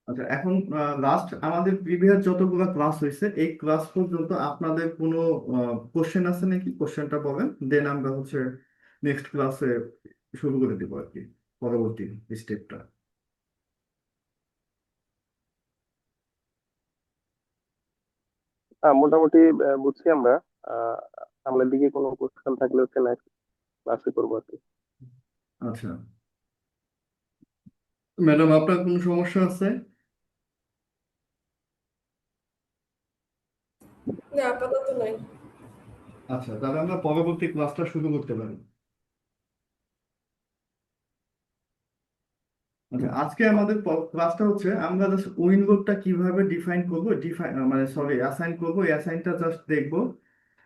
আচ্ছা, এখন লাস্ট আমাদের প্রিভিয়াস যতগুলো ক্লাস হয়েছে এই ক্লাস পর্যন্ত আপনাদের কোনো কোশ্চেন আছে নাকি? কোশ্চেনটা বলেন, দেন আমরা হচ্ছে নেক্সট ক্লাসে শুরু করে দিব আর কি, পরবর্তী স্টেপটা। মোটামুটি বুঝছি আমরা। আহ সামনের দিকে কোনো কোশ্চেন থাকলে হচ্ছে নেক্সট ক্লাসে করবো আর কি। আচ্ছা ম্যাডাম, আপনার কোনো সমস্যা আছে? না, আপাতত নাই। আচ্ছা, তাহলে আমরা পরবর্তী ক্লাসটা শুরু করতে পারি। আচ্ছা, আজকে আমাদের ক্লাসটা হচ্ছে আমরা জাস্ট উইন্ডোটা কিভাবে ডিফাইন করবো, ডিফাইন মানে সরি অ্যাসাইন করবো, এই অ্যাসাইনটা জাস্ট দেখবো।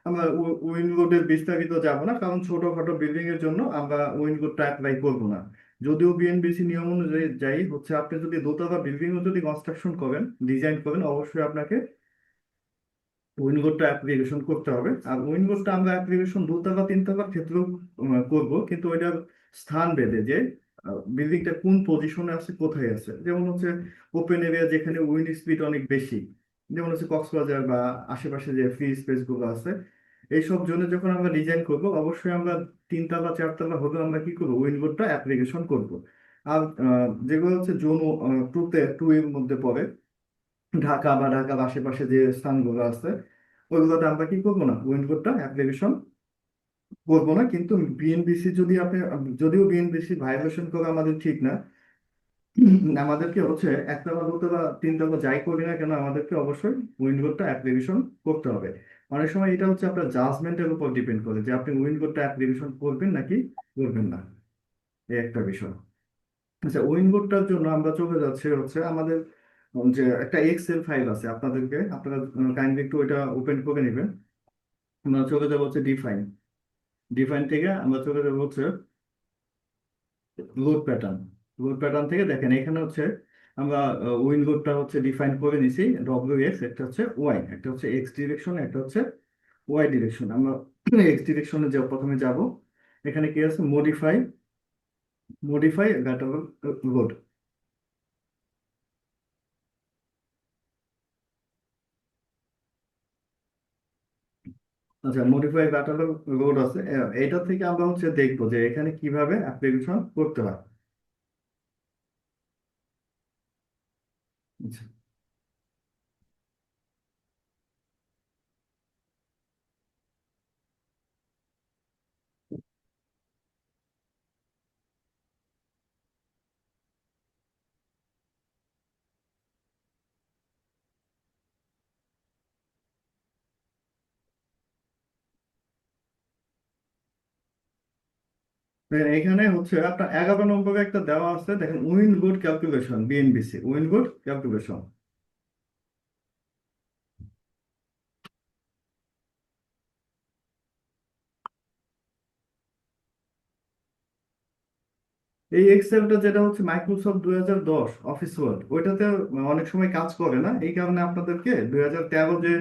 আমরা উইন্ডোডের বিস্তারিত যাব না, কারণ ছোটখাটো বিল্ডিং এর জন্য আমরা উইন্ডোডটা অ্যাপ্লাই করবো না। যদিও বিএনবিসি নিয়ম অনুযায়ী যাই হচ্ছে, আপনি যদি দোতলা বিল্ডিং ও যদি কনস্ট্রাকশন করেন, ডিজাইন করেন, অবশ্যই আপনাকে উইন্ডোডটা অ্যাপ্লিকেশন করতে হবে। আর উইন্ডোডটা আমরা অ্যাপ্লিকেশন দোতলা তিনতলার ক্ষেত্রেও করব, কিন্তু ওইটার স্থান ভেদে যে বিল্ডিংটা কোন পজিশনে আছে, কোথায় আছে। যেমন হচ্ছে ওপেন এরিয়া যেখানে উইন্ড স্পিড অনেক বেশি, যেমন হচ্ছে কক্সবাজার বা আশেপাশে যে ফ্রি স্পেস গুলো আছে, এইসব জন্য যখন আমরা ডিজাইন করব, অবশ্যই আমরা তিনতলা চারতলা হলে আমরা কি করবো, উইন্ডোডটা অ্যাপ্লিকেশন করব। আর যেগুলো হচ্ছে জোন টু এর মধ্যে পড়ে, ঢাকা বা ঢাকার আশেপাশে যে স্থানগুলো আছে, ওইগুলোতে আমরা কি করবো না, উইন্ডোডটা অ্যাপ্লিকেশন করবো না। কিন্তু বিএনবিসি যদি আপনি, যদিও বিএনবিসি ভাইলেশন করা আমাদের ঠিক না, আমাদেরকে হচ্ছে একতলা দুতলা তিনতলা যাই করি না কেন, আমাদেরকে অবশ্যই উইন্ডোডটা অ্যাপ্লিকেশন করতে হবে। অনেক সময় এটা হচ্ছে আপনার জাজমেন্টের উপর ডিপেন্ড করে যে আপনি উইন্ডোডটা অ্যাপ্লিকেশন করবেন নাকি করবেন না, এই একটা বিষয়। আচ্ছা, উইন্ডোডটার জন্য আমরা চলে যাচ্ছে হচ্ছে আমাদের যে একটা এক্সেল ফাইল আছে, আপনারা কাইন্ডলি একটু ওইটা ওপেন করে নেবেন। আমরা চলে যাবো হচ্ছে ডিফাইন, ডিফাইন থেকে আমরা চলে যাবো হচ্ছে লোড প্যাটার্ন। লোড প্যাটার্ন থেকে দেখেন এখানে হচ্ছে আমরা উইন লোডটা হচ্ছে ডিফাইন করে নিছি। ডব্লিউ এক্স, একটা হচ্ছে ওয়াই, একটা হচ্ছে এক্স ডিরেকশন, একটা হচ্ছে ওয়াই ডিরেকশন। আমরা এক্স ডিরেকশনে যে প্রথমে যাব, এখানে কি আছে, মডিফাই, মডিফাই ল্যাটারাল লোড। আচ্ছা, মডিফাই ল্যাটারাল লোড আছে, এটা থেকে আমরা হচ্ছে দেখবো যে এখানে কিভাবে অ্যাপ্লিকেশন করতে হয়। আচ্ছা, এখানে হচ্ছে আপনার 11 নম্বরে একটা দেওয়া আছে, দেখেন win load calculation, BNBC win load calculation. এই এক্সেলটা যেটা হচ্ছে মাইক্রোসফট 2010 অফিস ওয়ার্ড, ওইটাতে অনেক সময় কাজ করে না। এই কারণে আপনাদেরকে 2013 যে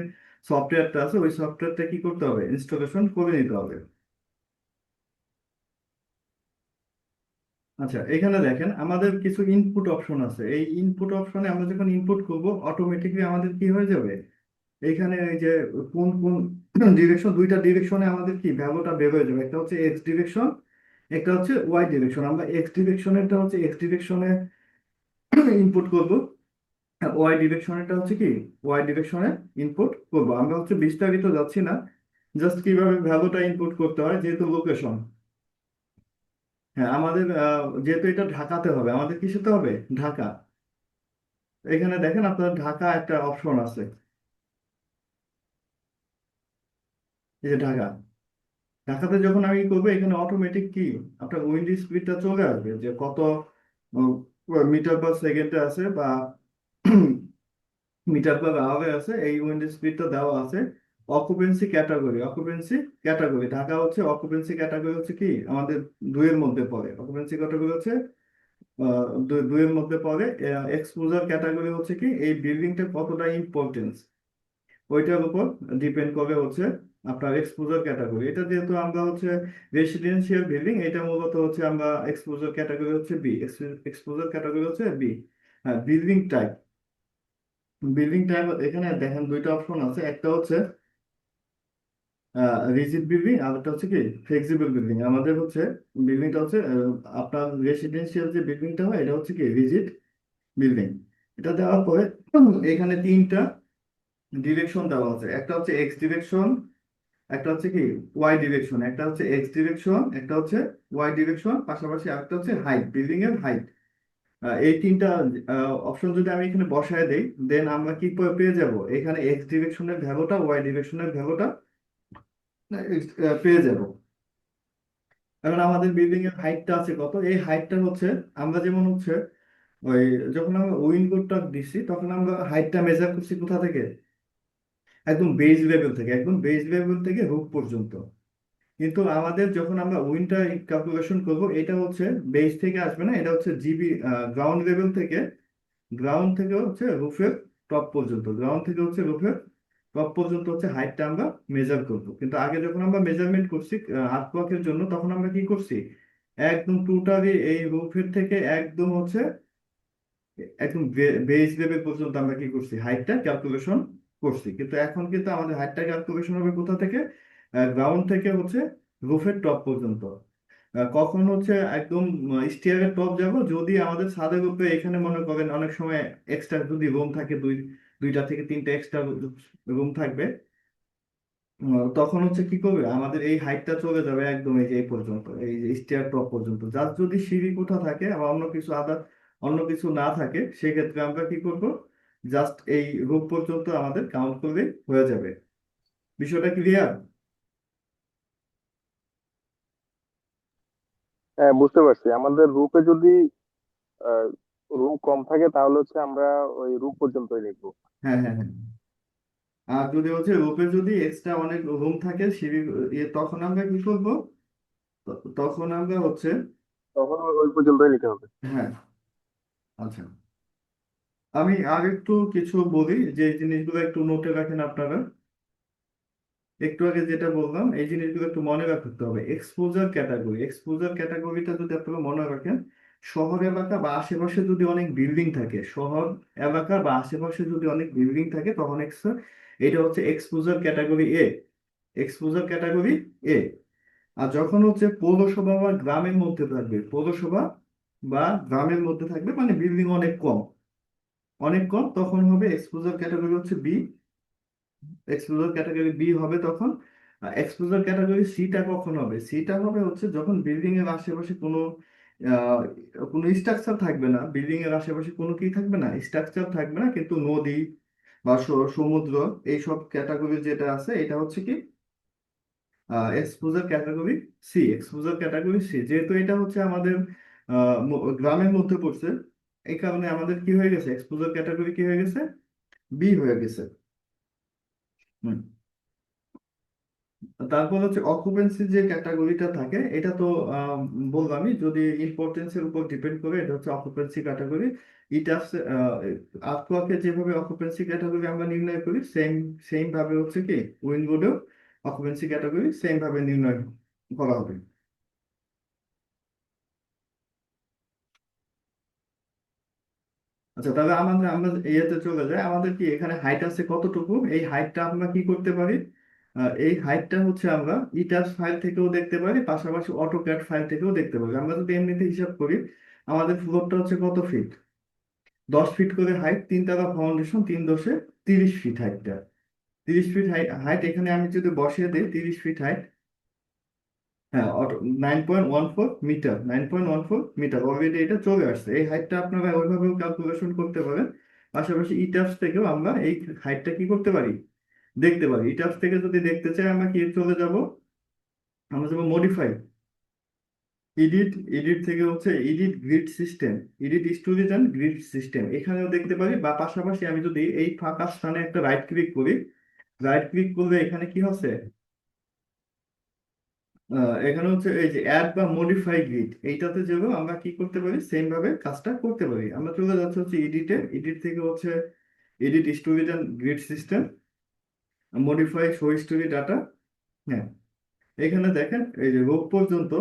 সফটওয়্যারটা আছে, ওই সফটওয়্যারটা কি করতে হবে, ইনস্টলেশন করে নিতে হবে। আচ্ছা, এখানে দেখেন আমাদের কিছু ইনপুট অপশন আছে। এই ইনপুট অপশনে আমরা যখন ইনপুট করব, অটোমেটিকলি আমাদের কি হয়ে যাবে, এইখানে এই যে কোন কোন ডিরেকশন, দুইটা ডিরেকশনে আমাদের কি ভ্যালুটা বের হয়ে যাবে। একটা হচ্ছে এক্স ডিরেকশন, একটা হচ্ছে ওয়াই ডিরেকশন। আমরা এক্স ডিরেকশনেরটা হচ্ছে এক্স ডিরেকশনে ইনপুট করব, ওয়াই ডিরেকশনটা হচ্ছে কি ওয়াই ডিরেকশনে ইনপুট করব। আমরা হচ্ছে বিস্তারিত যাচ্ছি না, জাস্ট কিভাবে ভ্যালুটা ইনপুট করতে হয়, যেহেতু লোকেশন। হ্যাঁ, আমাদের যেহেতু এটা ঢাকাতে হবে, আমাদের কিসেতে হবে, ঢাকা। এখানে দেখেন আপনার ঢাকা একটা অপশন আছে, এই যে ঢাকা। ঢাকাতে যখন আমি করবো, এখানে অটোমেটিক কি আপনার উইন্ড স্পিডটা চলে আসবে, যে কত মিটার পার সেকেন্ডে আছে বা মিটার পার আওয়ারে আছে, এই উইন্ড স্পিডটা দেওয়া আছে। Occupancy category, occupancy category Dhaka হচ্ছে, অকুপেন্সি ক্যাটাগরি হচ্ছে কি আমাদের দুইয়ের মধ্যে পড়ে। অকুপেন্সি ক্যাটাগরি হচ্ছে দুইয়ের মধ্যে পড়ে। এক্সপোজার ক্যাটাগরি হচ্ছে কি এই বিল্ডিংটা কতটা ইম্পর্টেন্স, ওইটার উপর ডিপেন্ড করে হচ্ছে আপনার এক্সপোজার ক্যাটাগরি। এটা যেহেতু আমরা হচ্ছে রেসিডেন্সিয়াল বিল্ডিং, এটা মূলত হচ্ছে আমরা এক্সপোজার ক্যাটাগরি হচ্ছে বি, এক্সপোজার ক্যাটাগরি হচ্ছে বি। হ্যাঁ, বিল্ডিং টাইপ, বিল্ডিংটা এখানে দেখেন দুইটা অপশন আছে, একটা হচ্ছে রিজিড বিল্ডিং আর একটা হচ্ছে কি ফ্লেক্সিবল বিল্ডিং। আমাদের হচ্ছে বিল্ডিংটা হচ্ছে আপনার রেসিডেন্সিয়াল যে বিল্ডিংটা হয় এটা হচ্ছে কি রিজিড বিল্ডিং। এটা দেওয়ার পরে এখানে তিনটা ডিরেকশন দেওয়া আছে, একটা হচ্ছে এক্স ডিরেকশন, একটা হচ্ছে কি ওয়াই ডিরেকশন, একটা হচ্ছে এক্স ডিরেকশন, একটা হচ্ছে ওয়াই ডিরেকশন, পাশাপাশি আরেকটা হচ্ছে হাইট, বিল্ডিং এর হাইট। এই তিনটা অপশন যদি আমি এখানে বসায় দেই, দেন আমরা কি পেয়ে যাব, এখানে এক্স ডিরেকশনের ভ্যালুটা ওয়াই ডিরেকশনের ভ্যালুটা পেয়ে যাব। এখন আমাদের বিল্ডিং এর হাইটটা আছে কত, এই হাইটটা হচ্ছে আমরা যেমন হচ্ছে ওই যখন আমরা উইন্ডোটা দিচ্ছি তখন আমরা হাইটটা মেজার করছি কোথা থেকে, একদম বেজ লেভেল থেকে, একদম বেজ লেভেল থেকে রুফ পর্যন্ত। কিন্তু আমাদের যখন আমরা উইন্ডটা ক্যালকুলেশন করব, এটা হচ্ছে বেজ থেকে আসবে না, এটা হচ্ছে জিবি গ্রাউন্ড লেভেল থেকে, গ্রাউন্ড থেকে হচ্ছে রুফের টপ পর্যন্ত, গ্রাউন্ড থেকে হচ্ছে রুফের টপ পর্যন্ত হচ্ছে হাইটটা আমরা মেজার করব। কিন্তু আগে যখন আমরা মেজারমেন্ট করছি আর্টওয়ার্কের জন্য, তখন আমরা কি করছি, একদম টোটালি এই রুফের থেকে একদম হচ্ছে একদম বেজ লেভেল পর্যন্ত আমরা কি করছি, হাইটটা ক্যালকুলেশন করছি। কিন্তু এখন কিন্তু আমাদের হাইটটা ক্যালকুলেশন হবে কোথা থেকে, গ্রাউন্ড থেকে হচ্ছে রুফের টপ পর্যন্ত। কখন হচ্ছে একদম স্টিয়ারের টপ যাব, যদি আমাদের ছাদের উপরে এখানে মনে করেন অনেক সময় এক্সট্রা যদি রুম থাকে, দুইটা থেকে তিনটা এক্সট্রা রুম থাকবে, তখন হচ্ছে কি করবে, আমাদের এই হাইটটা চলে যাবে একদম এই যে এই পর্যন্ত, এই যে স্টিয়ার টপ পর্যন্ত। যার যদি সিঁড়ি কোঠা থাকে বা অন্য কিছু অন্য কিছু না থাকে, সেক্ষেত্রে আমরা কি করব, জাস্ট এই রূপ পর্যন্ত আমাদের কাউন্ট করলে হয়ে যাবে। বিষয়টা ক্লিয়ার? হ্যাঁ, বুঝতে পারছি। আমাদের রূপে যদি রুম কম থাকে তাহলে হচ্ছে আমরা ওই রূপ পর্যন্তই লিখবো। হ্যাঁ, হ্যাঁ, হ্যাঁ। আর যদি হচ্ছে রূপে যদি এক্সট্রা অনেক রুম থাকে সিঁড়ি, তখন আমরা কি করব, তখন আমরা হচ্ছে, তখন ওই পর্যন্তই নিতে হবে। হ্যাঁ, আচ্ছা, আমি আর একটু কিছু বলি যে এই জিনিসগুলো একটু নোটে রাখেন আপনারা। একটু আগে যেটা বললাম এই জিনিসগুলো একটু মনে রাখতে হবে। এক্সপোজার ক্যাটাগরি, এক্সপোজার ক্যাটাগরিটা যদি আপনারা মনে রাখেন, শহর এলাকা বা আশেপাশে যদি অনেক বিল্ডিং থাকে, শহর এলাকা বা আশেপাশে যদি অনেক বিল্ডিং থাকে, তখন এটা হচ্ছে exposure category A, exposure category A. আর যখন হচ্ছে পৌরসভা বা গ্রামের মধ্যে থাকবে, পৌরসভা বা গ্রামের মধ্যে থাকবে মানে বিল্ডিং অনেক কম, অনেক কম, তখন হবে এক্সপোজার ক্যাটাগরি হচ্ছে বি, এক্সপোজার ক্যাটাগরি বি হবে তখন। এক্সপোজার ক্যাটাগরি সিটা কখন হবে, সিটা হবে হচ্ছে যখন বিল্ডিং এর আশেপাশে আহ, কোনো স্ট্রাকচার থাকবে না, বিল্ডিং এর আশেপাশে কোনো কি থাকবে না, স্ট্রাকচার থাকবে না, কিন্তু নদী বা সমুদ্র, এইসব ক্যাটাগরি যেটা আছে এটা হচ্ছে কি exposure category C, exposure category C. যেহেতু এটা হচ্ছে আমাদের গ্রামের মধ্যে পড়ছে, এই কারণে আমাদের কি হয়ে গেছে, এক্সপোজার ক্যাটাগরি কি হয়ে গেছে, বি হয়ে গেছে। হুম। তারপর হচ্ছে অকুপেন্সি যে ক্যাটাগরিটা থাকে, এটা তো আহ, বললামই, যদি ইম্পর্টেন্সের উপর ডিপেন্ড করে, এটা হচ্ছে অকুপেন্সি ক্যাটাগরি। এটা আর্টওয়ার্কে যেভাবে অকুপেন্সি ক্যাটাগরি আমরা নির্ণয় করি, সেম সেম ভাবে হচ্ছে কি উইন্ডবোর্ডেও অকুপেন্সি ক্যাটাগরি সেম ভাবে নির্ণয় করা হবে। আচ্ছা, তাহলে আমাদের আমরা ইয়েতে চলে যাই, আমাদের কি এখানে হাইট আছে কতটুকু, এই হাইটটা আমরা কি করতে পারি, এই হাইটটা হচ্ছে আমরা ইটাস ফাইল থেকেও দেখতে পারি, পাশাপাশি অটোক্যাড ফাইল থেকেও দেখতে পারি। আমরা যদি এমনিতে হিসাব করি, আমাদের ফ্লোরটা হচ্ছে কত ফিট, 10 ফিট করে হাইট, 3 তলা ফাউন্ডেশন, 3 10 30 ফিট হাইটটা, 30 ফিট হাইট এখানে আমি যদি বসিয়ে দিই 30 ফিট হাইট, হ্যাঁ, 9.14 মিটার, 9.14 মিটার অলরেডি এটা চলে আসছে। এই হাইটটা আপনারা ওইভাবেও ক্যালকুলেশন করতে পারেন। পাশাপাশি ইটাস থেকেও আমরা এই হাইটটা কি করতে পারি, দেখতে পারি। ইটাস থেকে যদি দেখতে চাই আমরা কি চলে যাব, আমরা যাবো মডিফাই, এডিট, এডিট থেকে হচ্ছে edit grid system, edit storage and greed system, এখানেও দেখতে পারি। বা পাশাপাশি আমি যদি এই ফাঁকা স্থানে একটা রাইট ক্লিক করি, রাইট ক্লিক করলে এখানে কি হচ্ছে, এখানে হচ্ছে এই যে অ্যাড বা মডিফাই গ্রিড, এইটাতে যেও আমরা কি করতে পারি, সেম ভাবে কাজটা করতে পারি। আমরা চলে যাচ্ছি হচ্ছে এডিটে, এডিট থেকে হচ্ছে edit storage and greed system, modify show story data. হ্যাঁ, এখানে দেখেন এই যে রোগ পর্যন্ত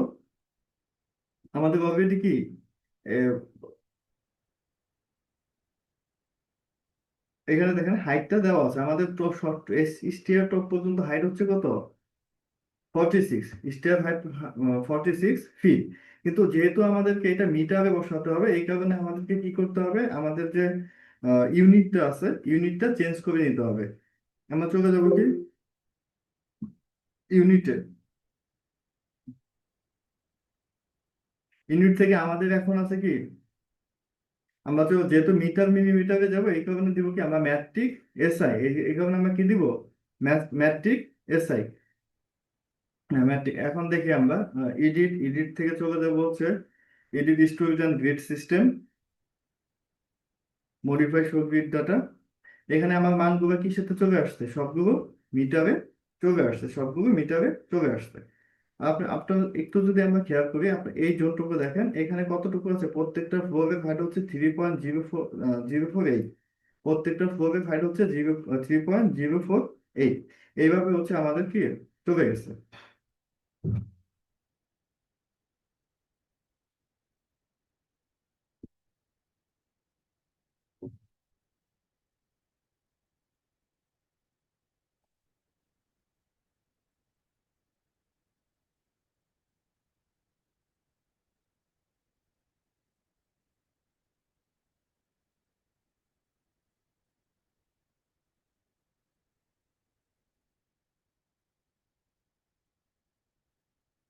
আমাদের অলরেডি কি এখানে দেখেন হাইটটা দেওয়া আছে আমাদের টপ শর্ট স্টিয়ার টপ পর্যন্ত হাইট হচ্ছে কত 46, স্টিয়ার হাইট 46 ফিট। কিন্তু যেহেতু আমাদেরকে এটা মিটারে বসাতে হবে এই কারণে আমাদেরকে কি করতে হবে, আমাদের যে ইউনিটটা আছে ইউনিটটা চেঞ্জ করে নিতে হবে। আমরা চলে যাবো কি ইউনিটে, ইউনিট থেকে আমাদের এখন আছে কি, আমরা তো যেহেতু মিটার মিলিমিটারে যাবো এই কারণে দিব কি আমরা ম্যাট্রিক এসআই, এই কারণে আমরা কি দিব ম্যাট্রিক এসআই। হ্যাঁ ম্যাট্রিক। এখন দেখি আমরা এডিট, এডিট থেকে চলে যাবো হচ্ছে edit storage and greed system, modify show grid data. এখানে আমার মানগুলো কিসের সাথে চলে আসছে, সবগুলো মিটারে চলে আসছে, সবগুলো মিটারে চলে আসছে। আপনার একটু যদি আমরা খেয়াল করি, আপনি এই জোনটুকু দেখেন এখানে কতটুকু আছে, প্রত্যেকটা ফ্লোরের হাইট হচ্ছে 3.048, প্রত্যেকটা ফ্লোরের হাইট হচ্ছে 3.048। এইভাবে হচ্ছে আমাদের কি চলে গেছে।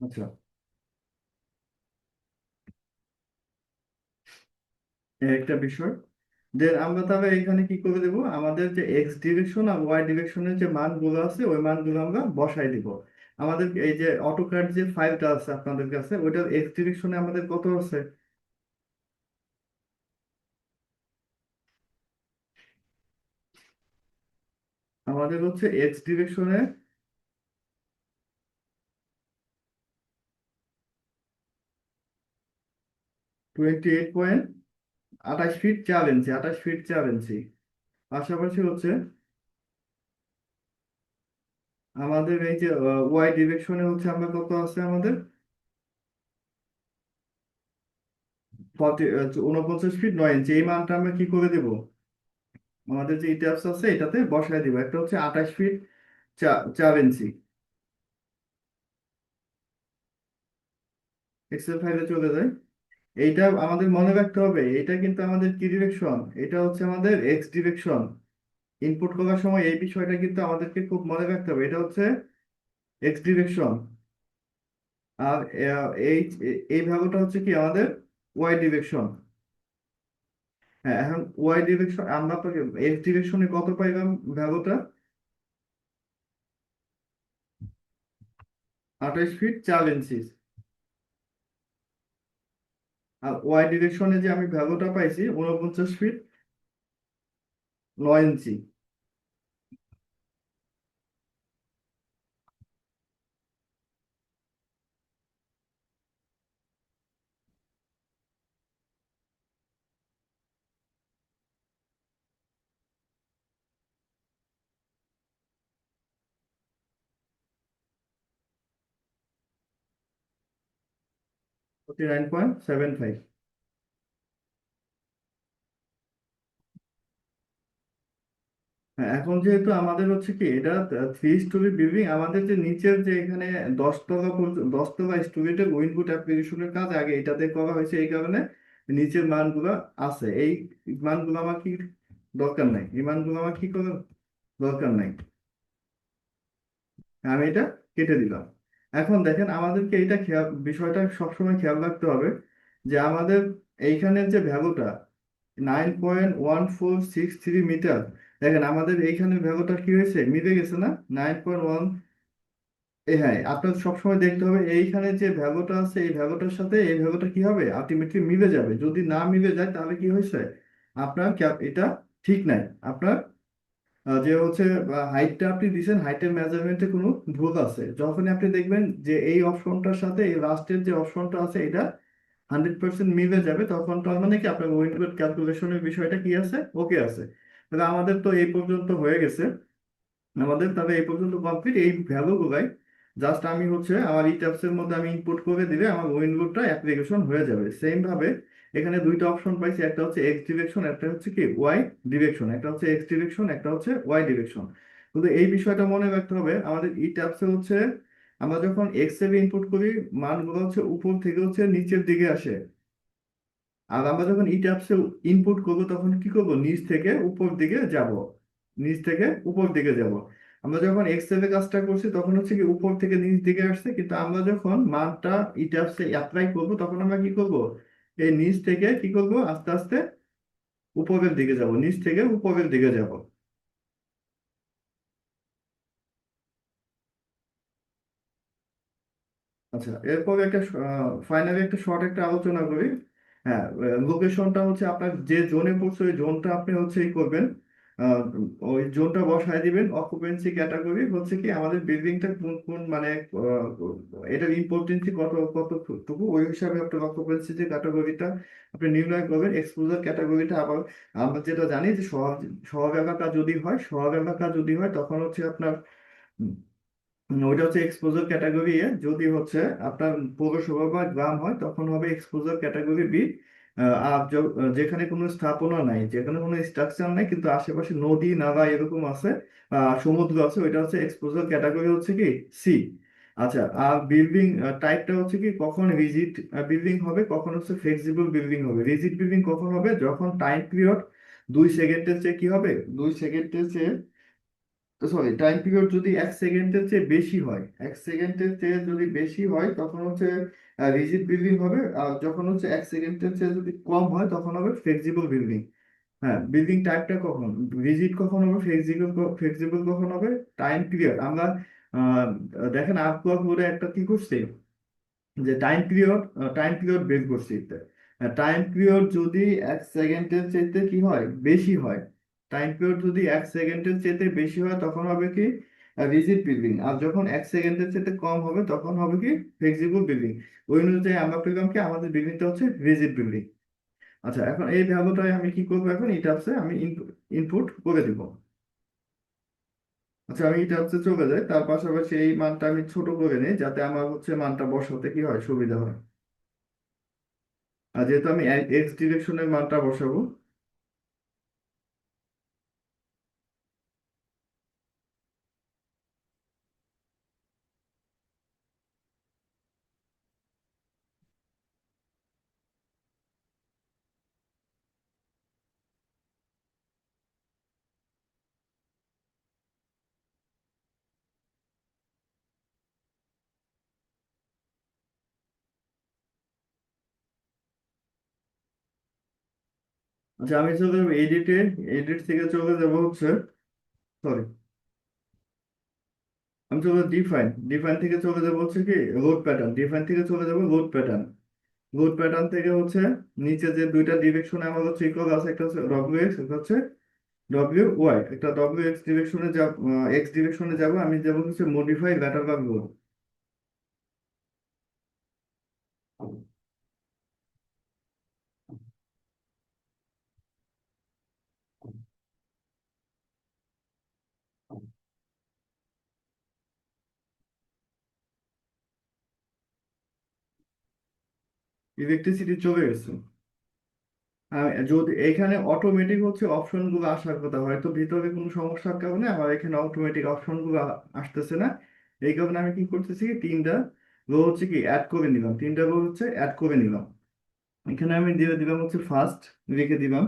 আচ্ছা, এই একটা বিষয়। দেন আমরা তাহলে এখানে কি করে দেবো, আমাদের যে এক্স ডিরেকশন আর ওয়াই ডিরেকশনের যে মানগুলো আছে ওই মানগুলো আমরা বসাই দিব। আমাদের এই যে অটোক্যাড যে ফাইলটা আছে আপনাদের কাছে, ওইটার এক্স ডিরেকশনে আমাদের কত আছে, আমাদের হচ্ছে এক্স ডিরেকশনে 28.28 ফিট 4 ইঞ্চি, 28 ফিট 4 ইঞ্চি। পাশাপাশি হচ্ছে আমাদের এই যে ওয়াই ডিরেকশনে হচ্ছে আমরা কত আছে আমাদের 49 ফিট 9 ইঞ্চি। এই মানটা আমরা কি করে দেব, আমাদের যে ইতিহাস আছে এটাতে বসায় দিব। একটা হচ্ছে 28 ফিট 4 ইঞ্চি। এক্সেল ফাইলে চলে যায়। এইটা আমাদের মনে রাখতে হবে, এটা কিন্তু আমাদের কি ডিরেকশন, এটা হচ্ছে আমাদের এক্স ডিরেকশন। ইনপুট করার সময় এই বিষয়টা কিন্তু আমাদেরকে খুব মনে রাখতে হবে, এটা হচ্ছে এক্স ডিরেকশন। আর এই এই ভাগটা হচ্ছে কি আমাদের ওয়াই ডিরেকশন। হ্যাঁ, এখন ওয়াই ডিরেকশন আমরা তো এক্স ডিরেকশনে কত পাইলাম ভ্যালুটা, 28 ফিট 4 ইঞ্চি। আর ওয়াই ডিরেকশনে যে আমি ভ্যালুটা পাইছি 49 ফিট 9 ইঞ্চি। 49.75। হ্যাঁ, এখন যেহেতু আমাদের হচ্ছে কি এটা 3 স্টোরি বিল্ডিং, আমাদের যে নিচের যে এখানে 10 তলা পর্যন্ত 10 তলা স্টোরিতে উইন্ডোজ অ্যাপ্লিকেশনের কাজ আগে এটাতে করা হয়েছে, এই কারণে নিচের মানগুলো আছে। এই মানগুলো আমার কি দরকার নাই, এই মানগুলো আমার কি করার দরকার নাই, আমি এটা কেটে দিলাম। এখন দেখেন আমাদেরকে এইটা খেয়াল, বিষয়টা সবসময় খেয়াল রাখতে হবে যে আমাদের এইখানের যে ভ্যালুটা 9.1463 মিটার, দেখেন আমাদের এইখানের ভ্যালুটা কি হয়েছে, মিলে গেছে না 9.1। হ্যাঁ, আপনার সবসময় দেখতে হবে এইখানে যে ভ্যালুটা আছে এই ভ্যালুটার সাথে এই ভ্যালুটা কি হবে, আলটিমেটলি মিলে যাবে। যদি না মিলে যায় তাহলে কি হয়েছে, আপনার এটা ঠিক নাই। আপনার যে হচ্ছে হাইটটা আপনি দিচ্ছেন, হাইটের মেজারমেন্টে কোনো ভুল আছে। যখনই আপনি দেখবেন যে এই অপশনটার সাথে এই লাস্টের যে অপশনটা আছে এটা 100% মিলে যাবে, তখন তার মানে কি আপনার উইন্ডোজ ক্যালকুলেশনের বিষয়টা কি আছে, ওকে আছে। তাহলে আমাদের তো এই পর্যন্ত হয়ে গেছে, আমাদের তাহলে এই পর্যন্ত কমপ্লিট। এই ভ্যালু গুলাই জাস্ট আমি হচ্ছে আমার ই ট্যাবস এর মধ্যে আমি ইনপুট করে দিলে আমার উইন্ডোজটা অ্যাপ্লিকেশন হয়ে যাবে। সেম ভাবে এখানে দুইটা অপশন পাইছি, একটা হচ্ছে এক্স ডিরেকশন, একটা হচ্ছে কি ওয়াই ডিরেকশন, একটা হচ্ছে এক্স ডিরেকশন, একটা হচ্ছে ওয়াই ডিরেকশন। কিন্তু এই বিষয়টা মনে রাখতে হবে, আমাদের ই ট্যাবসে হচ্ছে আমরা যখন এক্স এর ইনপুট করি মানগুলো হচ্ছে উপর থেকে হচ্ছে নিচের দিকে আসে, আর আমরা যখন ই ট্যাবসে ইনপুট করবো তখন কি করবো, নিচ থেকে উপর দিকে যাব, নিচ থেকে উপর দিকে যাব। আমরা যখন এক্স এর কাজটা করছি তখন হচ্ছে কি উপর থেকে নিচ দিকে আসছে, কিন্তু আমরা যখন মানটা ই ট্যাবসে অ্যাপ্লাই করবো তখন আমরা কি করব, এই নিচ থেকে কি করব, আস্তে আস্তে উপরের দিকে যাব, নিচ থেকে উপরের দিকে যাব। আচ্ছা, এরপর একটা ফাইনালি একটা শর্ট একটা আলোচনা করি। হ্যাঁ, লোকেশনটা হচ্ছে আপনার যে জোনে পড়ছে ওই জোনটা আপনি হচ্ছে ই করবেন, আহ, ওই জোনটা বসায় দিবেন। অকুপেন্সি ক্যাটাগরি হচ্ছে কি আমাদের বিল্ডিংটা কোন কোন মানে এটার ইম্পর্টেন্সি কত কতটুকু, ওই হিসাবে আপনার অকুপেন্সি যে ক্যাটাগরিটা আপনি নির্ণয় করবেন। এক্সপোজার ক্যাটাগরিটা আবার আমরা যেটা জানি যে শহর শহর এলাকা যদি হয়, শহর এলাকা যদি হয় তখন হচ্ছে আপনার ওইটা হচ্ছে এক্সপোজার ক্যাটাগরি এ। যদি হচ্ছে আপনার পৌরসভা বা গ্রাম হয় তখন হবে এক্সপোজার ক্যাটাগরি বি। আর যেখানে কোনো স্থাপনা নাই, যেখানে কোনো স্ট্রাকচার নাই কিন্তু আশেপাশে নদী নালা এরকম আছে, সমুদ্র আছে, ওইটা হচ্ছে এক্সপোজার ক্যাটাগরি হচ্ছে কি সি। আচ্ছা, আর বিল্ডিং টাইপটা হচ্ছে কি কখন রিজিড বিল্ডিং হবে, কখন হচ্ছে ফ্লেক্সিবল বিল্ডিং হবে। রিজিড বিল্ডিং কখন হবে, যখন টাইম পিরিয়ড 2 সেকেন্ডের চেয়ে কি হবে, 2 সেকেন্ডের চেয়ে, সরি, টাইম পিরিয়ড যদি 1 সেকেন্ডের চেয়ে বেশি হয়, 1 সেকেন্ডের চেয়ে যদি বেশি হয় তখন হচ্ছে রিজিড বিল্ডিং হবে। আর যখন হচ্ছে 1 সেকেন্ডের চেয়ে যদি কম হয় তখন হবে ফ্লেক্সিবল বিল্ডিং। হ্যাঁ, বিল্ডিং টাইপটা কখন, রিজিড কখন হবে, ফ্লেক্সিবল ফ্লেক্সিবল কখন হবে, টাইম পিরিয়ড আমরা আহ, দেখেন আর্টওয়ার্ক করে একটা কি করছে, যে টাইম পিরিয়ড বের করছি। টাইম পিরিয়ড যদি 1 সেকেন্ডের চাইতে কি হয়, বেশি হয়, টাইম পিরিয়ড যদি 1 সেকেন্ডের চাইতে বেশি হয় তখন হবে কি রিজিড বিল্ডিং। আর যখন 1 সেকেন্ডের চাইতে কম হবে তখন হবে কি ফ্লেক্সিবল বিল্ডিং। ওই অনুযায়ী আমরা পেলাম কি আমাদের বিল্ডিংটা হচ্ছে রিজিড বিল্ডিং। আচ্ছা, এখন এই ভ্যালুটাই আমি কি করবো, এখন এই টাপসে আমি ইনপুট করে দিব। আচ্ছা, আমি এই টাপসে চলে যাই, তার পাশাপাশি এই মানটা আমি ছোট করে নিই যাতে আমার হচ্ছে মানটা বসাতে কি হয়, সুবিধা হয়। আর যেহেতু আমি এক্স ডিরেকশনের মানটা বসাবো, আচ্ছা আমি চলে যাবো এডিটে, এডিট থেকে চলে যাবো হচ্ছে, সরি, আমি চলে ডিফাইন, ডিফাইন থেকে চলে যাবো হচ্ছে কি লোড প্যাটার্ন, ডিফাইন থেকে চলে যাবো লোড প্যাটার্ন। লোড প্যাটার্ন থেকে হচ্ছে নিচে যে দুইটা ডিরেকশনে আমার হচ্ছে ইকুয়াল আছে, একটা হচ্ছে ডব্লিউ এক্স, একটা হচ্ছে ডব্লিউ ওয়াই। একটা ডব্লিউ এক্স ডিরেকশনে যাব, এক্স ডিরেকশনে যাব, আমি যাবো হচ্ছে মডিফাই ল্যাটারাল লোড। ইলেকট্রিসিটি চলে গেছে। যদি এখানে অটোমেটিক হচ্ছে অপশন গুলো আসার কথা, হয়তো ভিতরে কোনো সমস্যার কারণে আমার এখানে অটোমেটিক অপশন গুলো আসতেছে না। এই কারণে আমি কি করতেছি, তিনটা রো হচ্ছে কি অ্যাড করে নিলাম, তিনটা রো হচ্ছে অ্যাড করে নিলাম। এখানে আমি দিয়ে দিলাম হচ্ছে ফার্স্ট, রেখে দিলাম।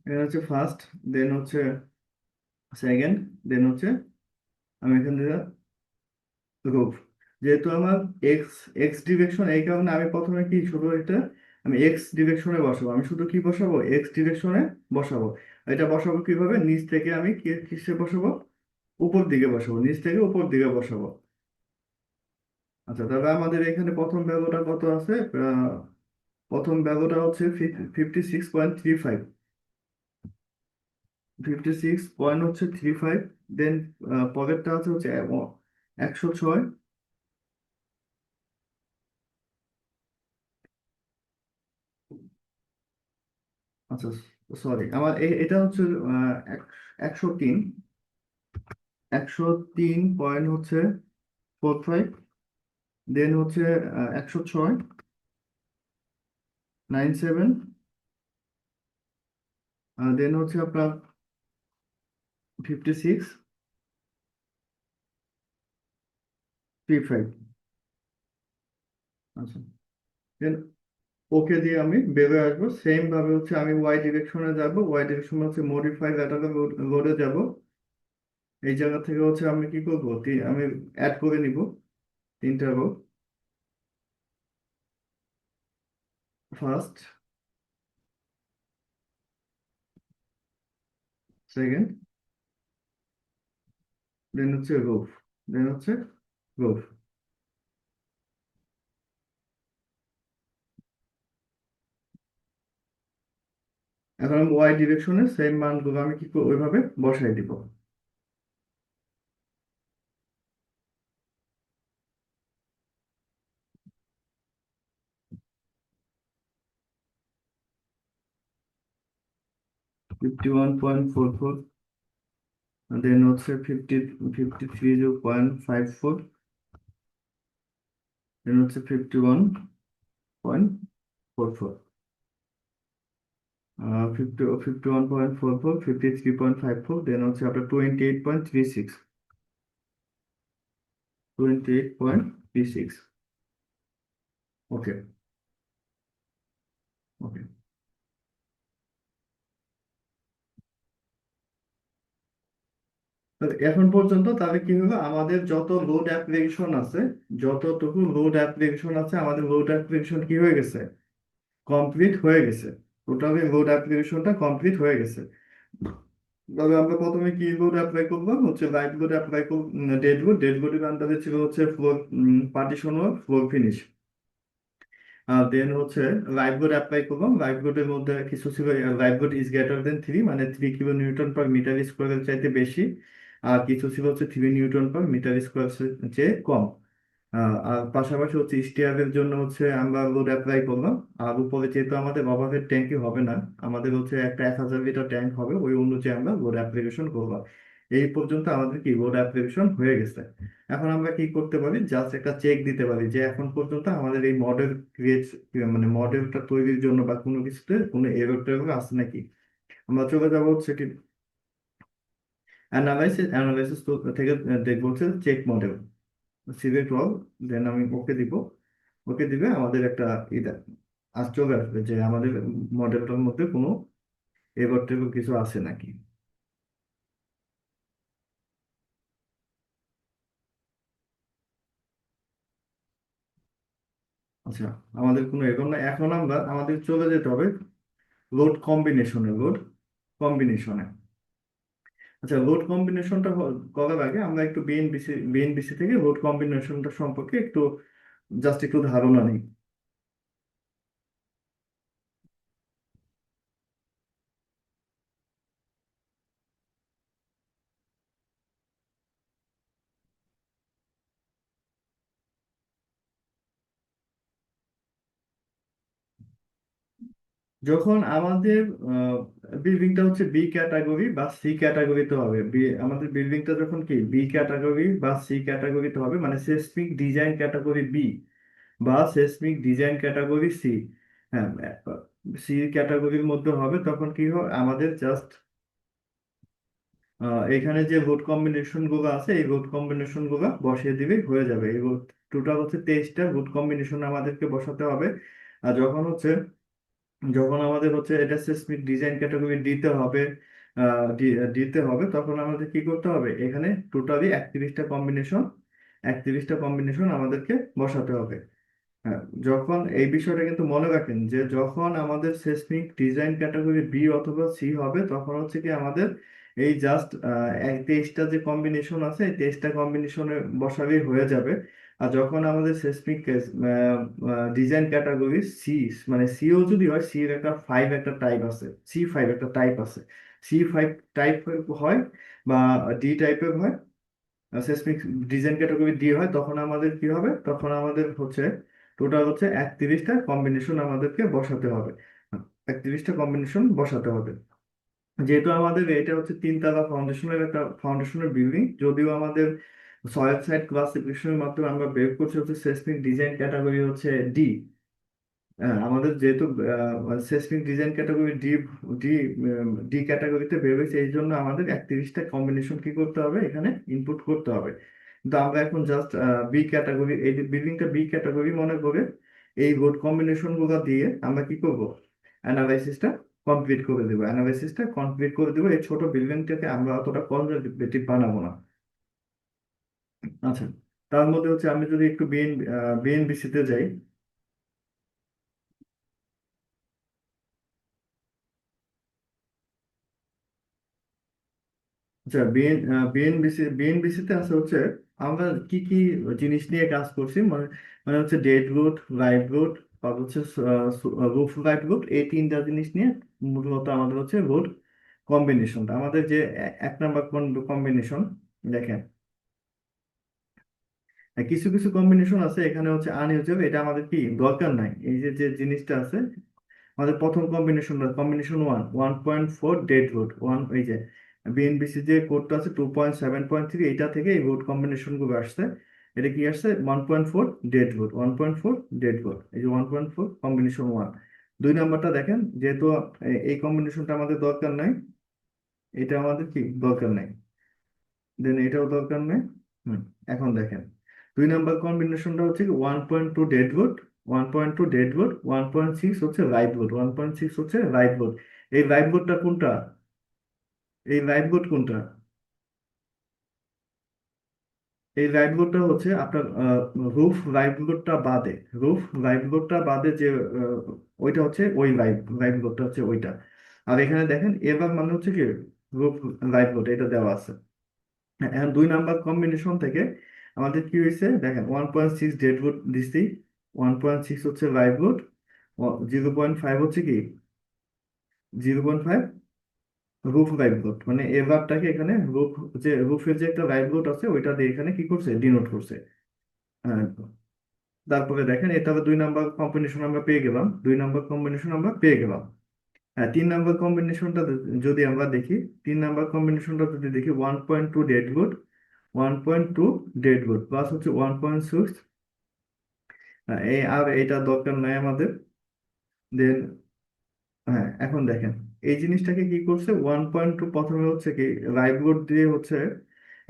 এখানে হচ্ছে ফার্স্ট, দেন হচ্ছে সেকেন্ড, দেন হচ্ছে আমি এখানে দিলাম রূপ। যেহেতু আমার এক্স এক্স ডিরেকশন, এই কারণে আমি প্রথমে কি শুধু এটা আমি এক্স ডিরেকশনে বসাবো, আমি শুধু কি বসাবো, এক্স ডিরেকশনে বসাবো। এটা বসাবো কিভাবে, নিচ থেকে আমি কিসে বসাবো, উপর দিকে বসাবো, নিচ থেকে উপর দিকে বসাবো। আচ্ছা, তবে আমাদের এখানে প্রথম ভ্যালুটা কত আছে, প্রথম ভ্যালুটা হচ্ছে 56.35, 56.35। দেন পরেরটা আছে হচ্ছে 106। আচ্ছা, সরি, আমার এটা হচ্ছে আহ, এক- 103, 103 পয়েন্ট হচ্ছে 45, দেন হচ্ছে 106, 97, দেন হচ্ছে আপনার 56, 35। আচ্ছা, দেন ওকে দিয়ে আমি বেরোয় আসবো। সেম ভাবে হচ্ছে আমি ওয়াই ডিরেকশনে যাব, ওয়াই ডিরেকশন হচ্ছে মডিফাই ল্যাটারাল লোডে যাব। এই জায়গা থেকে হচ্ছে আমি কি করবো, আমি অ্যাড করে নিব 3টা রো। ফার্স্ট, সেকেন্ড, দেন হচ্ছে রোফ, দেন হচ্ছে রোফ। এখন আমি ওয়াই ডিরেকশনে সেম মানগুলো আমি কি করবো, ওইভাবে বসাই দিব। Fifty one point four four, then হচ্ছে 53.54, দেন হচ্ছে 51.44, 51.44, 53.54, দেন হচ্ছে আপনার 28.36, 28.36। ওকে, ওকে। এখন পর্যন্ত তাহলে কি হলো, আমাদের যত লোড অ্যাপ্লিকেশন আছে, যতটুকু লোড অ্যাপ্লিকেশন আছে, আমাদের লোড অ্যাপ্লিকেশন কি হয়ে গেছে, কমপ্লিট হয়ে গেছে। টোটালি লোড অ্যাপ্লিকেশনটা কমপ্লিট হয়ে গেছে। তবে আমরা প্রথমে কি লোড অ্যাপ্লাই করলাম, হচ্ছে লাইভ লোড অ্যাপ্লাই করব, ডেড লোডের আন্ডারে ছিল হচ্ছে ফ্লোর পার্টিশন ও ফ্লোর ফিনিশ। দেন হচ্ছে লাইভ লোড অ্যাপ্লাই করলাম, লাইভ লোডের মধ্যে কিছু ছিল, live load is greater than 3, মানে 3 কিলো নিউটন পার মিটার স্কোয়ারের চাইতে বেশি। আর কিছু ছিল হচ্ছে 3 নিউটন পার মিটার স্কোয়ার চেয়ে কম। আর পাশাপাশি হচ্ছে স্টিয়ারের জন্য হচ্ছে আমরা লোড অ্যাপ্লাই করলাম। আর উপরে যেহেতু আমাদের ওভারহেড ট্যাঙ্কি হবে না, আমাদের হচ্ছে একটা 1000 লিটার ট্যাঙ্ক হবে, ওই অনুযায়ী আমরা লোড অ্যাপ্লিকেশন করলাম। এই পর্যন্ত আমাদের কি লোড অ্যাপ্লিকেশন হয়ে গেছে। এখন আমরা কি করতে পারি, জাস্ট একটা চেক দিতে পারি যে এখন পর্যন্ত আমাদের এই মডেল ক্রিয়েট, মানে মডেলটা তৈরির জন্য বা কোনো কিছুতে কোনো এরর টেরর আছে নাকি। আমরা চলে যাবো হচ্ছে কি অ্যানালাইসিস থেকে দেখবো হচ্ছে চেক মডেল, সিলেক্ট অল, দেন আমি ওকে দিব। ওকে দিবে আমাদের একটা এটা আজ চলে আসবে যে আমাদের মডেলটার মধ্যে কোনো এরর টেরর কিছু আছে নাকি। আচ্ছা, আমাদের কোনো এরর না। এখন আমরা আমাদের চলে যেতে হবে লোড কম্বিনেশনে। আচ্ছা, লোড কম্বিনেশনটা করার আগে আমরা একটু বিএনবিসি থেকে লোড কম্বিনেশনটা সম্পর্কে একটু জাস্ট একটু ধারণা নিই। যখন আমাদের বিল্ডিংটা হচ্ছে বি ক্যাটাগরি বা সি ক্যাটাগরিতে হবে, আমাদের বিল্ডিংটা যখন কি বি ক্যাটাগরি বা সি ক্যাটাগরিতে হবে, মানে সেসমিক ডিজাইন ক্যাটাগরি বি বা সেসমিক ডিজাইন ক্যাটাগরি সি, হ্যাঁ, সি ক্যাটাগরির মধ্যে হবে, তখন কি হয় আমাদের জাস্ট এখানে যে লোড কম্বিনেশন গুলো আছে এই লোড কম্বিনেশন গুলো বসিয়ে দিলেই হয়ে যাবে। এই টোটাল হচ্ছে 23টা লোড কম্বিনেশন আমাদেরকে বসাতে হবে। আর যখন আমাদের হচ্ছে এটা সিসমিক ডিজাইন ক্যাটাগরি দিতে হবে, তখন আমাদের কি করতে হবে, এখানে টোটালি 31টা কম্বিনেশন আমাদেরকে বসাতে হবে। হ্যাঁ, যখন এই বিষয়টা কিন্তু মনে রাখেন যে যখন আমাদের সেসমিক ডিজাইন ক্যাটাগরি বি অথবা সি হবে, তখন হচ্ছে কি আমাদের এই জাস্ট 23টা যে কম্বিনেশন আছে এই 23টা কম্বিনেশনে বসালেই হয়ে যাবে। আর যখন আমাদের সেসমিক ডিজাইন ক্যাটাগরি সি, মানে সিও যদি হয়, সি এর একটা টাইপ আছে, C5 একটা টাইপ আছে, C5 টাইপ হয় বা ডি টাইপের হয়, সেসমিক ডিজাইন ক্যাটাগরি ডি হয়, তখন আমাদের কি হবে, তখন আমাদের হচ্ছে টোটাল হচ্ছে 31টা কম্বিনেশন আমাদেরকে বসাতে হবে। 31টা কম্বিনেশন বসাতে হবে। যেহেতু আমাদের এটা হচ্ছে 3 তলা ফাউন্ডেশনের বিল্ডিং, যদিও আমাদের সয়েল সাইট ক্লাসিফিকেশনের মাধ্যমে আমরা বের করছি হচ্ছে সেসমিক ডিজাইন ক্যাটাগরি হচ্ছে ডি। আমাদের যেহেতু seismic design category D D D ক্যাটাগরিতে বের হয়েছে, এই জন্য আমাদের 31টা কম্বিনেশন কি করতে হবে, এখানে ইনপুট করতে হবে। কিন্তু আমরা এখন জাস্ট বি ক্যাটাগরি, এই বিল্ডিংটা বি ক্যাটাগরি মনে করে এই বোর্ড কম্বিনেশন গুলো দিয়ে আমরা কি করব, অ্যানালাইসিসটা কমপ্লিট করে দেবো। অ্যানালাইসিসটা কমপ্লিট করে দেবো, এই ছোট বিল্ডিংটাকে আমরা অতটা কনজারভেটিভ বানাবো না। আচ্ছা, তার মধ্যে হচ্ছে আমি যদি একটু বিএনবিসি তে যাই। আচ্ছা, বিএনবিসি তে আছে হচ্ছে আমরা কি কি জিনিস নিয়ে কাজ করছি, মানে মানে হচ্ছে ডেড রুট, লাইভ রুট, তারপর হচ্ছে রুফ লাইভ রুট, এই তিনটা জিনিস নিয়ে মূলত আমাদের হচ্ছে রুট কম্বিনেশনটা। আমাদের যে এক নাম্বার কম্বিনেশন দেখেন, কিছু কিছু কম্বিনেশন আছে এখানে হচ্ছে আনইউজেবল, এটা আমাদের কি দরকার নাই। এই যে যে জিনিসটা আছে আমাদের প্রথম কম্বিনেশন 1.4 ডেড রুট ওয়ান, এই যে বিএনবিসি যে কোডটা আছে 2.7.3, এইটা থেকে এই রুট কম্বিনেশন গুলো আসছে। এটা কি আসছে 1.4 ডেড রুট, 1.4 ডেড রুট, এই যে 1.4 কম্বিনেশন 1। দুই নাম্বারটা দেখেন, যেহেতু এই কম্বিনেশনটা আমাদের দরকার নাই, এটা আমাদের কি দরকার নাই, দেন এটাও দরকার নেই। হুম, এখন দেখেন দুই নাম্বার কম্বিনেশনটা হচ্ছে 1.2 ডেড রুট, 1.2 ডেড রুট, 1.6 হচ্ছে রাইট রুট, 1.6 হচ্ছে রাইট রুট। এই রাইট রুটটা কোনটা, এই রাইট রুট কোনটা, এই রাইট রুটটা হচ্ছে আপনার রুফ রাইট রুটটা বাদে, রুফ রাইট রুটটা বাদে যে আহ, ওইটা হচ্ছে ওই রাইট রাইট রুটটা হচ্ছে ওইটা। আর এখানে দেখেন এবার মানে হচ্ছে কি রুফ রাইট রুট এটা দেওয়া আছে। হ্যাঁ, এখন দুই নাম্বার কম্বিনেশন থেকে আমাদের কি হয়েছে দেখেন, 1.6 ডেড রুট দিচ্ছি, 1.6 হচ্ছে লাইভ রুট, 0.5 হচ্ছে কি 0.5 রুফ লাইভ রুট, মানে এভারটাকে এখানে রুফ, যে রুফের যে একটা লাইভ রুট আছে ওইটা দিয়ে এখানে কি করছে ডিনোট করছে। হ্যাঁ, তারপরে দেখেন এটা দুই নাম্বার কম্বিনেশন আমরা পেয়ে গেলাম, দুই নাম্বার কম্বিনেশন আমরা পেয়ে গেলাম। হ্যাঁ, তিন নাম্বার কম্বিনেশনটা যদি আমরা দেখি, তিন নাম্বার কম্বিনেশনটা যদি দেখি 1.2 dead root, 1.2 dead root plus হচ্ছে 1.6, এই আর এটা দরকার নাই আমাদের। দেন হ্যাঁ, এখন দেখেন এই জিনিসটাকে কি করছে 1.2 প্রথমে হচ্ছে কি রাইট লোড দিয়ে হচ্ছে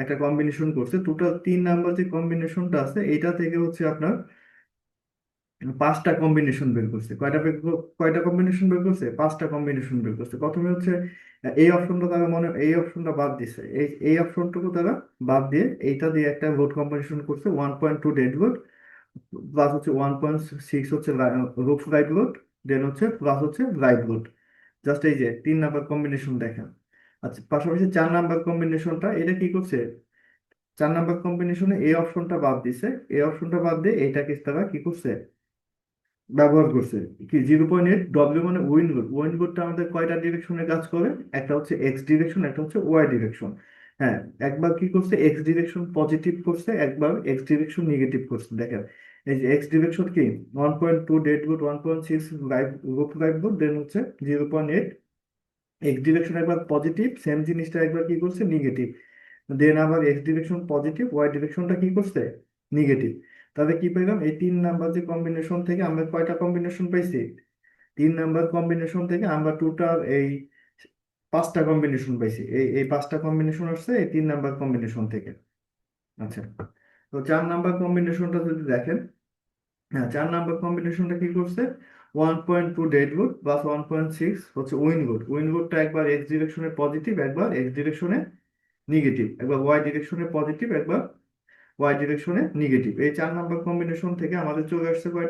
একটা কম্বিনেশন করছে। টোটাল তিন নাম্বার যে কম্বিনেশনটা আছে এটা থেকে হচ্ছে আপনার পাঁচটা কম্বিনেশন বের করছে। কয়টা কম্বিনেশন বের করছে, পাঁচটা কম্বিনেশন বের করছে। প্রথমে হচ্ছে এই অপশনটা তারা এই অপশনটা বাদ দিছে, এই অপশনটুকু তারা বাদ দিয়ে এইটা দিয়ে একটা ভোট কম্বিনেশন করছে 1.2 ডেড ভোট প্লাস হচ্ছে 1.6 হচ্ছে রুফ রাইট লোড, দেন হচ্ছে প্লাস হচ্ছে রাইট লোড। জাস্ট এই যে তিন নাম্বার কম্বিনেশন দেখেন। আচ্ছা, পাশাপাশি চার নাম্বার কম্বিনেশনটা এটা কি করছে, চার নাম্বার কম্বিনেশনে এই অপশনটা বাদ দিছে, এই অপশনটা বাদ দিয়ে এইটাকে তারা কি করছে ব্যবহার করছে। কি 0.8 ডব্লিউ মানে উইন্ডোড, উইন্ডোডটা আমাদের কয়টা ডিরেকশনে কাজ করে, একটা হচ্ছে এক্স ডিরেকশন, একটা হচ্ছে ওয়াই ডিরেকশন। হ্যাঁ, একবার কি করছে এক্স ডিরেকশন পজিটিভ করছে, একবার এক্স ডিরেকশন নেগেটিভ করছে। দেখেন এই যে এক্স ডিরেকশন কি 1.2 dead load, 1.6 live roof live load, then হচ্ছে 0.8 এক্স ডিরেকশন একবার পজিটিভ, সেম জিনিসটা একবার কি করছে নেগেটিভ, দেন আবার এক্স ডিরেকশন পজিটিভ, ওয়াই ডিরেকশনটা কি করছে নেগেটিভ। তাহলে কি পেলাম, এই তিন নাম্বার যে কম্বিনেশন থেকে আমরা কয়টা কম্বিনেশন পাইছি, তিন নাম্বার কম্বিনেশন থেকে আমরা টোটাল এই পাঁচটা কম্বিনেশন পাইছি। এই পাঁচটা কম্বিনেশন আসছে এই তিন নাম্বার কম্বিনেশন থেকে। আচ্ছা, তো চার নাম্বার কম্বিনেশনটা যদি দেখেন, হ্যাঁ চার নাম্বার কম্বিনেশনটা কি করছে 1.2 ডেড গুড প্লাস 1.6 হচ্ছে উইন গুড, উইন গুডটা একবার এক্স ডিরেকশনে পজিটিভ, একবার এক্স ডিরেকশনে নেগেটিভ, একবার ওয়াই ডিরেকশনে পজিটিভ, একবার ওয়াই ডিরেকশনে নেগেটিভ। এই চার নাম্বার কম্বিনেশন থেকে আমাদের চলে আসছে কয়টা